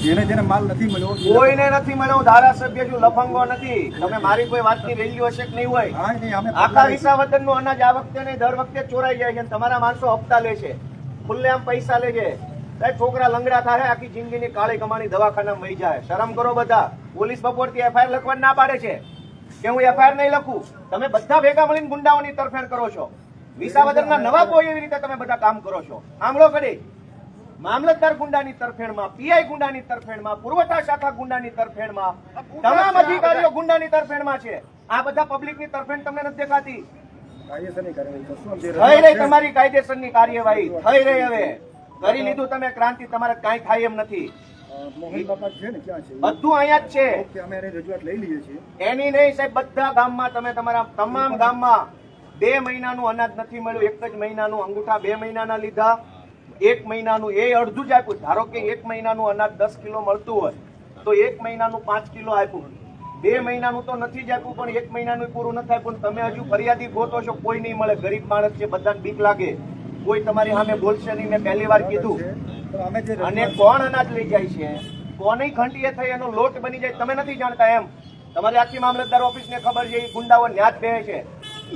જેને જેને માલ નથી મળ્યો કોઈને નથી મળ્યો. ધારાસભ્ય જો લફંગો નથી. તમે મારી કોઈ વાતની વેલ્યુ હશે કે નહીં હોય? આખા વિસાવદરનું અનાજ આ વખતે ને દર વખતે ચોરાઈ જાય છે. તમારા માણસો હપ્તા લે છે, ખુલ્લેઆમ પૈસા લે છે. છોકરા લંગડા થાય, આખી જિંદગીની કાળી કમાણી દવાખાનામાં મળી જાય. શરમ કરો બધા. પોલીસ બપોરથી એફઆઈઆર લખવા ના પાડે છે કે હું એફઆઈઆર નહીં લખું. તમે બધા ભેગા મળીને ગુંડાઓની તરફેણ કરો છો. વિસાવદરના નવાબો એવી રીતે તમે બધા કામ કરો છો. સાંભળો કરી, મામલતદાર ગુંડાની તરફેણમાં, પીઆઈ ગુંડાની તરફેણમાં, પુરવઠા શાખા ગુંડાની તરફેણમાં, તમામ અધિકારીઓ ગુંડાની તરફેણમાં છે. આ બધા પબ્લિકની તરફેણ તમને નથી દેખાતી? થઈ રહી તમારી કાયદેસરની કાર્યવાહી થઈ રહી. હવે કરી લીધું તમે ક્રાંતિ, તમારે કાંઈ થાય એમ નથી. બધું અહીંયા જ છે. એની નહીં સાહેબ, બધા ગામમાં તમે તમારા તમામ ગામમાં 2 મહિનાનું અનાજ નથી મળ્યું. 1 જ મહિનાનું અંગૂઠા 2 મહિનાના લીધા. 1 મહિનાનું એ અડધું જ આપ્યું. ધારો કે 1 મહિનાનું અનાજ 10 કિલો મળતું હોય તો 1 મહિનાનું 5 કિલો આપ્યું. 2 મહિનાનું તો નથી જ આપ્યું, પણ 1 મહિનાનું પૂરું નથી આપ્યું. તમે હજુ ફરિયાદી ગોતો છો, કોઈ નહીં મળે. ગરીબ માણસ છે, બધાને બીક લાગે. કોઈ તમારી સામે બોલશે નહીં. મેં પહેલી વાર કીધું. અને કોણ અનાજ લઈ જાય છે, કોની ઘંટીએ થઈ એનો લોટ બની જાય, તમે નથી જાણતા એમ. તમારી આખી મામલતદાર ઓફિસને ખબર છે. એ ગુંડાઓ ન્યાજ બેસે છે,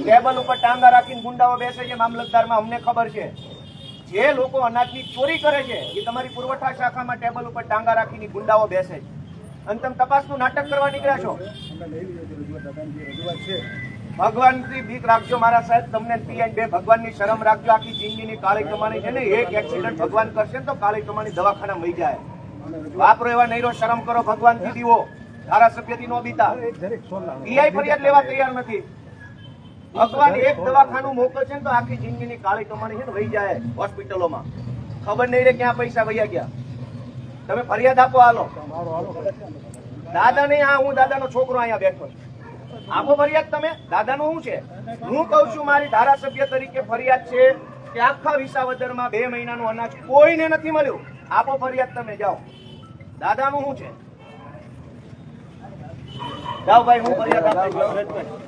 ટેબલ ઉપર ટાંગા રાખીને ગુંડાઓ બેસે છે મામલતદારમાં. અમને ખબર છે. જે લોકો અનાજની ચોરી કરે છે એ તમારી પુરવઠા શાખામાં ટેબલ ઉપર ટાંગા રાખીને ગુંડાઓ બેસે છે. અને તમે તપાસનું નાટક કરવા નીકળ્યા છો. ભગવાનથી બીક રાખજો મારા સાહેબ. તમને પીએન 2 ભગવાનની શરમ રાખજો. આખી જિંદગીની કાળી કમાણી છે ને, એક એક્સિડન્ટ ભગવાન કરશે ને તો કાળી કમાણી દવાખાના મળી જાય. વાપરો એવા નહીં રહો. શરમ કરો. ભગવાનથી દીવો, ધારાસભ્યથી નો બીતા. પીઆઈ ફરિયાદ લેવા તૈયાર નથી. ભગવાન એક દવાખાનું મોકલશે ને તો આખી જિંદગીની કાળી કમાણી છે ને વહી જાય હોસ્પિટલોમાં. ખબર નહીં રે ક્યાં પૈસા વહ્યા ગયા. તમે ફરિયાદ આપો. હાલો દાદા નહીં, હા હું દાદાનો છોકરો અહીંયા બેઠો છું. આપો ફરિયાદ તમે. દાદાનું શું છે? હું કઉ છું મારી ધારાસભ્ય તરીકે ફરિયાદ છે કે આખા વિસાવદરમાં 2 મહિનાનું અનાજ કોઈને નથી મળ્યું. આપો ફરિયાદ તમે. જાઓ. દાદાનું શું છે? જાઓ ભાઈ, હું ફરિયાદ આપીશ.